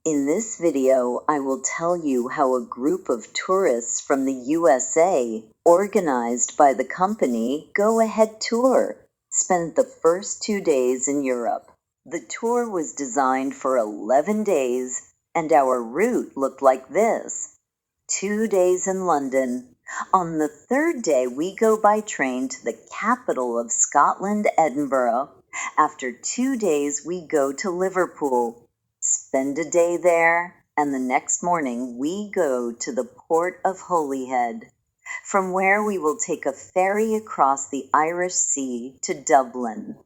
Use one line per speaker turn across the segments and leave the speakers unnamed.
In this video, I will tell you how a group of tourists from the USA, organized by the company Go Ahead Tour, spent the first 2 days in Europe. The tour was designed for 11 days, and our route looked like this. 2 days in London. On the third day, we go by train to the capital of Scotland, Edinburgh. After 2 days, we go to Liverpool. Spend a day there, and the next morning we go to the port of Holyhead, from where we will take a ferry across the Irish Sea to Dublin.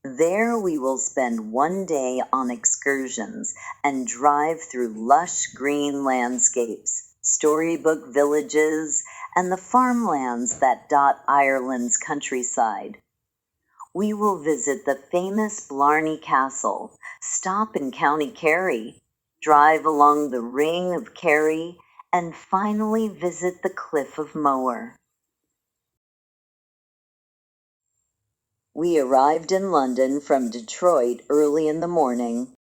There we will spend 1 day on excursions and drive through lush green landscapes, storybook villages, and the farmlands that dot Ireland's countryside. We will visit the famous Blarney Castle, stop in County Kerry, drive along the Ring of Kerry, and finally visit the Cliff of Moher. We arrived in London from Detroit early in the morning.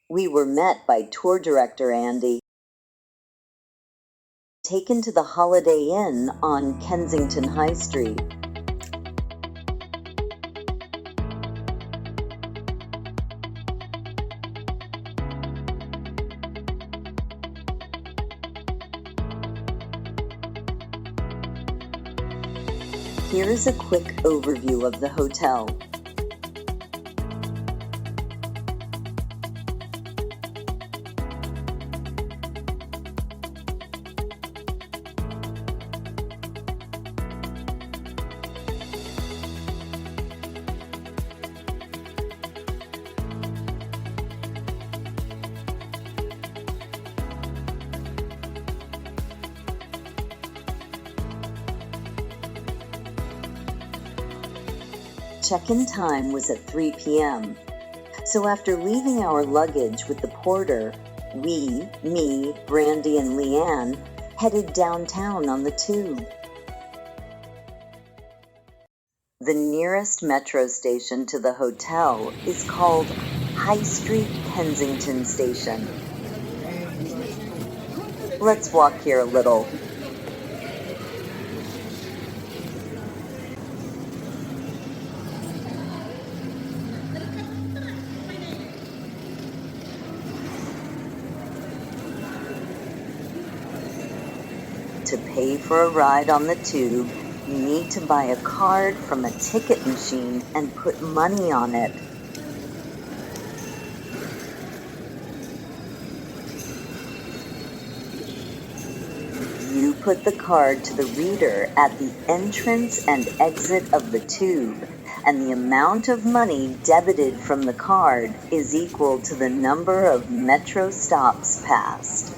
We were met by tour director Andy, taken to the Holiday Inn on Kensington High Street. Here's a quick overview of the hotel. Check-in time was at 3 p.m. So after leaving our luggage with the porter, me, Brandy, and Leanne headed downtown on the tube. The nearest metro station to the hotel is called High Street Kensington Station. Let's walk here a little. To pay for a ride on the tube, you need to buy a card from a ticket machine and put money on it. You put the card to the reader at the entrance and exit of the tube, and the amount of money debited from the card is equal to the number of metro stops passed.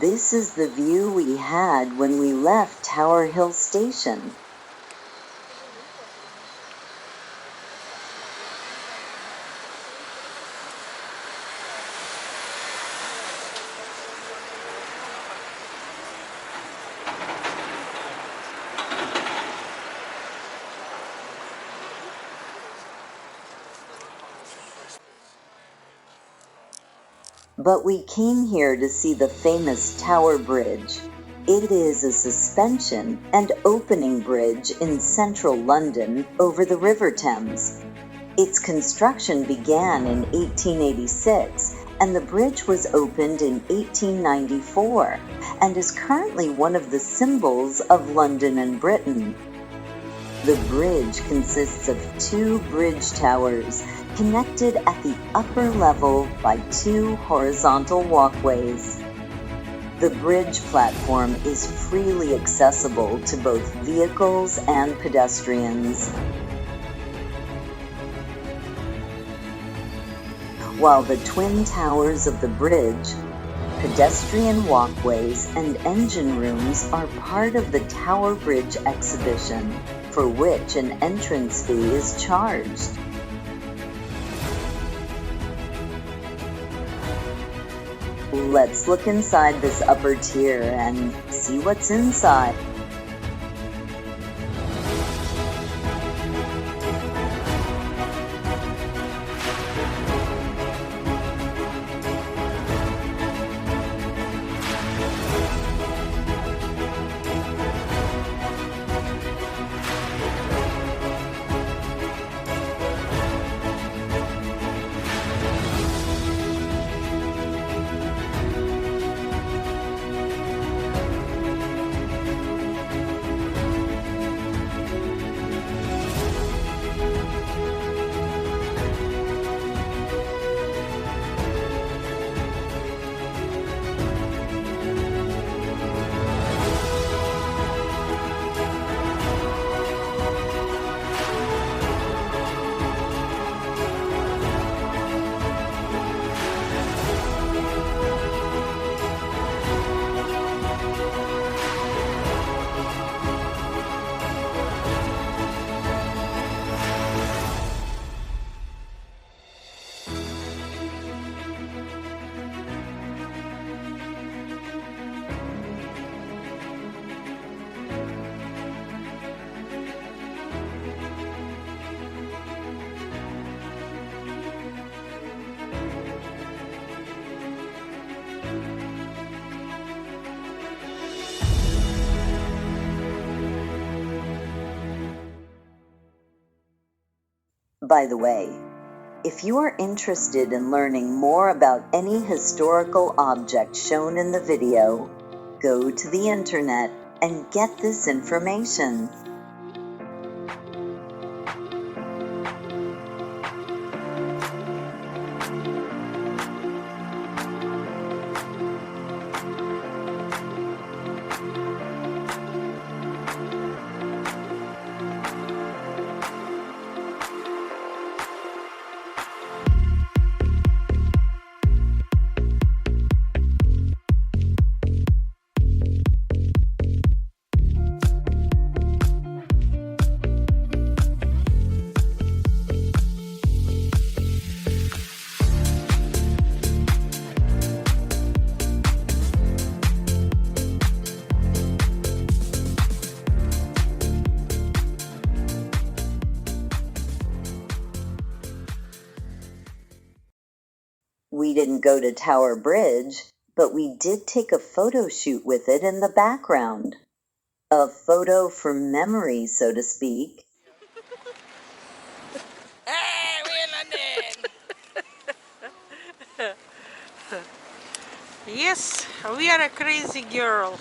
This is the view we had when we left Tower Hill Station. But we came here to see the famous Tower Bridge. It is a suspension and opening bridge in central London over the River Thames. Its construction began in 1886, and the bridge was opened in 1894, and is currently one of the symbols of London and Britain. The bridge consists of 2 bridge towers, connected at the upper level by 2 horizontal walkways. The bridge platform is freely accessible to both vehicles and pedestrians. While the twin towers of the bridge, pedestrian walkways, and engine rooms are part of the Tower Bridge exhibition. for which an entrance fee is charged. Let's look inside this upper tier and see what's inside. By the way, if you are interested in learning more about any historical object shown in the video, go to the internet and get this information. We didn't go to Tower Bridge, but we did take a photo shoot with it in the background. A photo for memory, so to speak.
Hey, we're London! Yes, we are a crazy girl.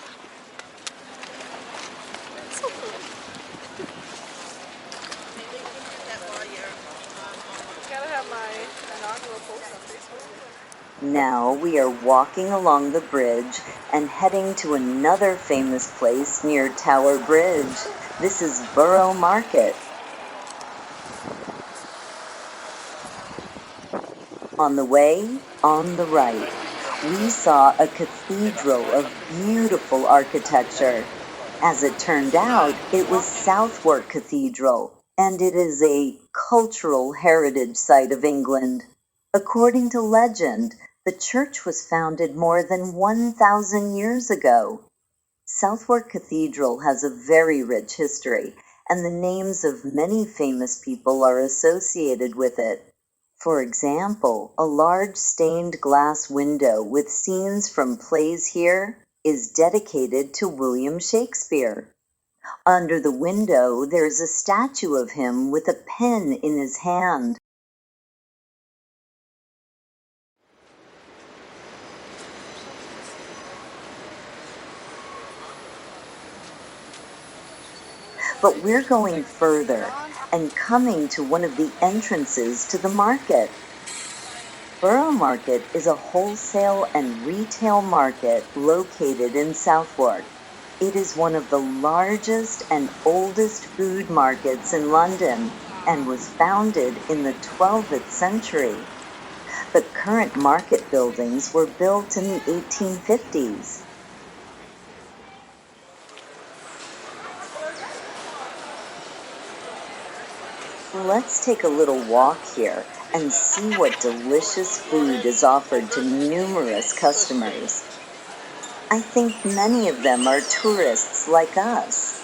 Gotta have my inaugural post on Facebook.
Now we are walking along the bridge and heading to another famous place near Tower Bridge. This is Borough Market. On the way, on the right, we saw a cathedral of beautiful architecture. As it turned out, it was Southwark Cathedral, and it is a cultural heritage site of England. According to legend, the church was founded more than 1,000 years ago. Southwark Cathedral has a very rich history, and the names of many famous people are associated with it. For example, a large stained glass window with scenes from plays here is dedicated to William Shakespeare. Under the window, there's a statue of him with a pen in his hand. But we're going further and coming to one of the entrances to the market. Borough Market is a wholesale and retail market located in Southwark. It is one of the largest and oldest food markets in London and was founded in the 12th century. The current market buildings were built in the 1850s. Let's take a little walk here and see what delicious food is offered to numerous customers. I think many of them are tourists like us.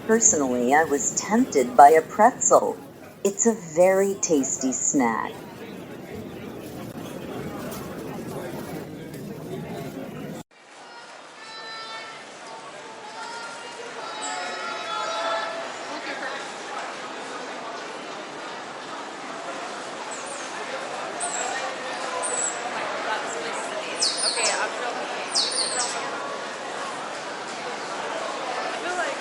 Personally, I was tempted by a pretzel. It's a very tasty snack.
Okay, I'm filming. I feel like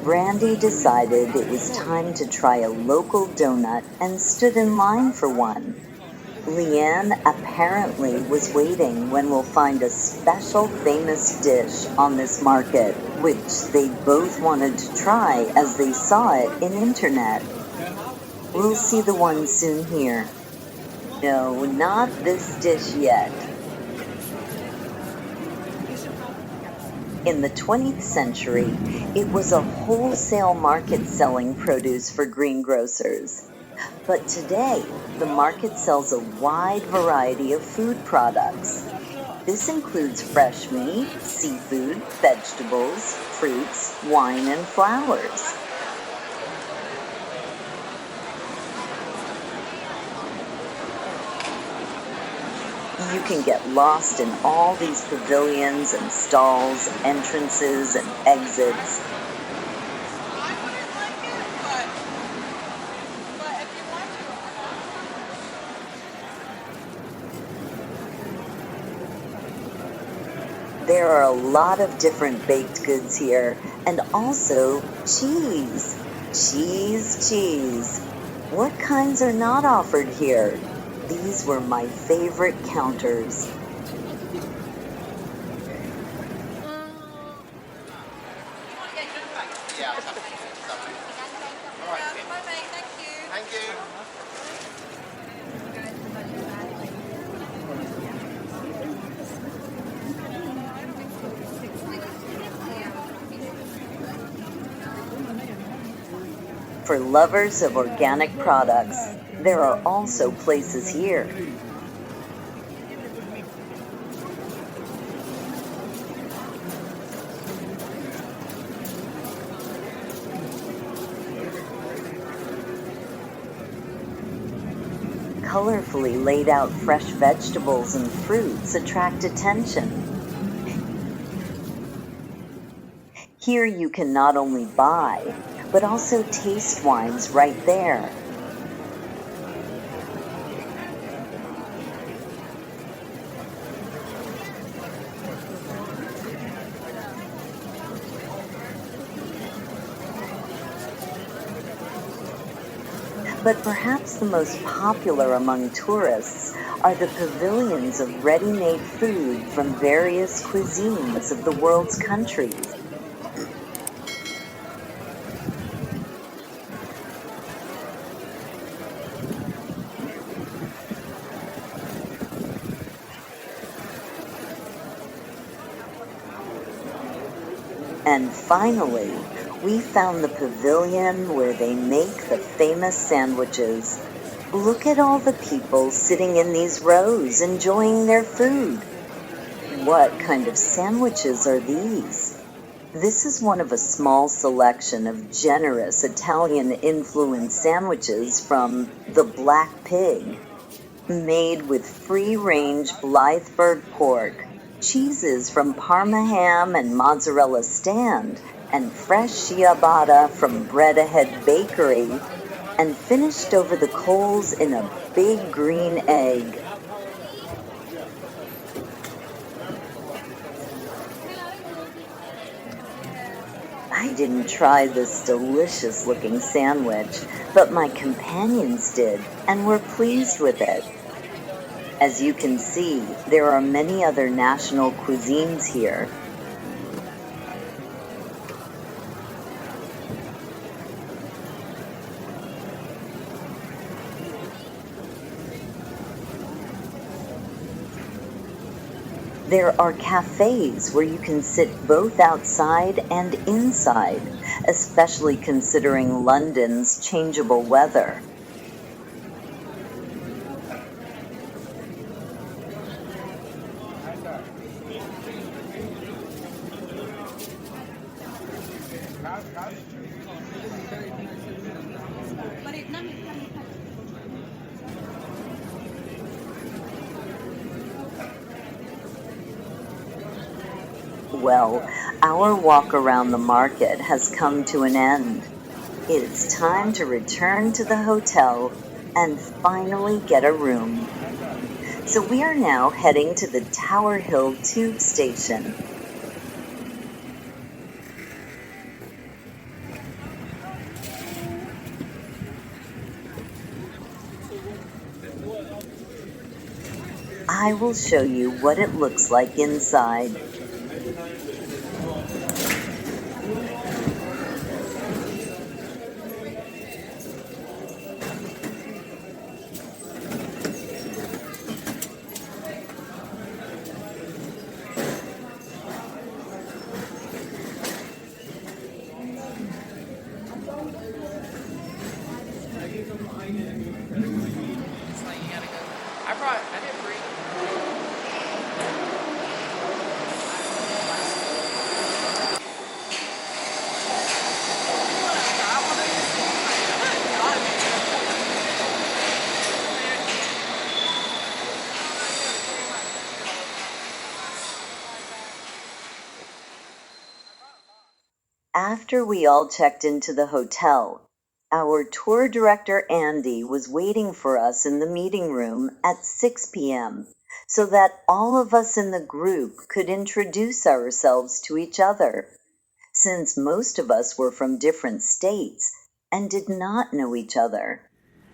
Brandy decided it was time to try a local donut and stood in line for one. Leanne apparently was waiting when we'll find a special famous dish on this market, which they both wanted to try as they saw it in internet. We'll see the one soon here. No, not this dish yet. In the 20th century, it was a wholesale market selling produce for greengrocers. But today, the market sells a wide variety of food products. This includes fresh meat, seafood, vegetables, fruits, wine, and flowers. You can get lost in all these pavilions and stalls, entrances and exits.
I wouldn't like it, but if you want to.
There are a lot of different baked goods here, and also cheese. Cheese. What kinds are not offered here? These were my favorite counters.
Yeah, bye, mate. Thank you.
Thank you.
For lovers of organic products, there are also places here. Colorfully laid out fresh vegetables and fruits attract attention. Here you can not only buy, but also taste wines right there. But perhaps the most popular among tourists are the pavilions of ready-made food from various cuisines of the world's countries. And finally, we found the pavilion where they make the famous sandwiches. Look at all the people sitting in these rows enjoying their food. What kind of sandwiches are these? This is one of a small selection of generous Italian-influenced sandwiches from the Black Pig. made with free-range Blytheburg pork, cheeses from Parma ham and mozzarella stand, and fresh ciabatta from Bread Ahead Bakery, and finished over the coals in a big green egg. I didn't try this delicious-looking sandwich, but my companions did and were pleased with it. As you can see, there are many other national cuisines here. There are cafes where you can sit both outside and inside, especially considering London's changeable weather. Well, our walk around the market has come to an end. It's time to return to the hotel and finally get a room. So we are now heading to the Tower Hill Tube Station. I will show you what it looks like inside.
I didn't bring
After we all checked into the hotel, our tour director Andy was waiting for us in the meeting room at 6 p.m. so that all of us in the group could introduce ourselves to each other, since most of us were from different states and did not know each other.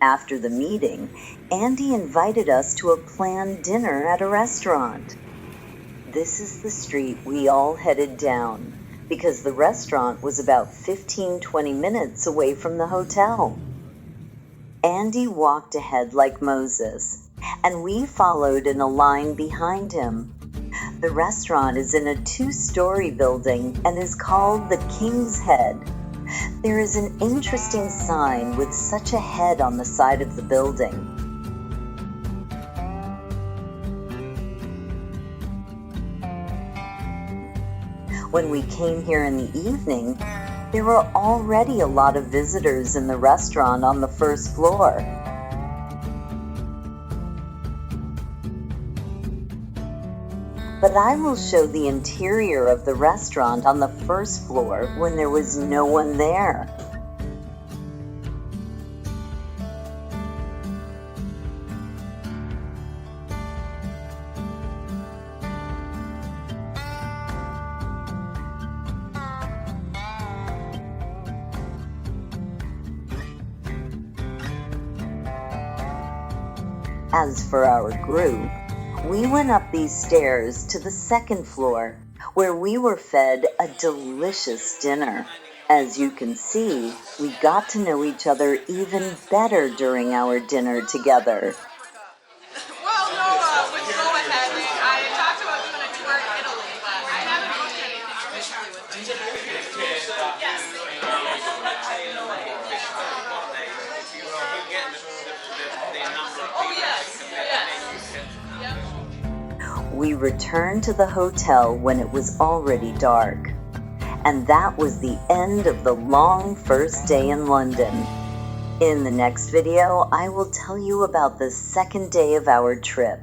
After the meeting, Andy invited us to a planned dinner at a restaurant. This is the street we all headed down, because the restaurant was about 15-20 minutes away from the hotel. Andy walked ahead like Moses, and we followed in a line behind him. The restaurant is in a 2-story building and is called the King's Head. There is an interesting sign with such a head on the side of the building. When we came here in the evening, there were already a lot of visitors in the restaurant on the first floor. But I will show the interior of the restaurant on the first floor when there was no one there. As for our group, we went up these stairs to the second floor, where we were fed a delicious dinner. As you can see, we got to know each other even better during our dinner together.
Well, no, with Go Ahead, I talked about doing a tour in Italy, but I haven't booked anything officially with them. Yes. Oh, yes. Yes.
We returned to the hotel when it was already dark, and that was the end of the long first day in London. In the next video, I will tell you about the second day of our trip.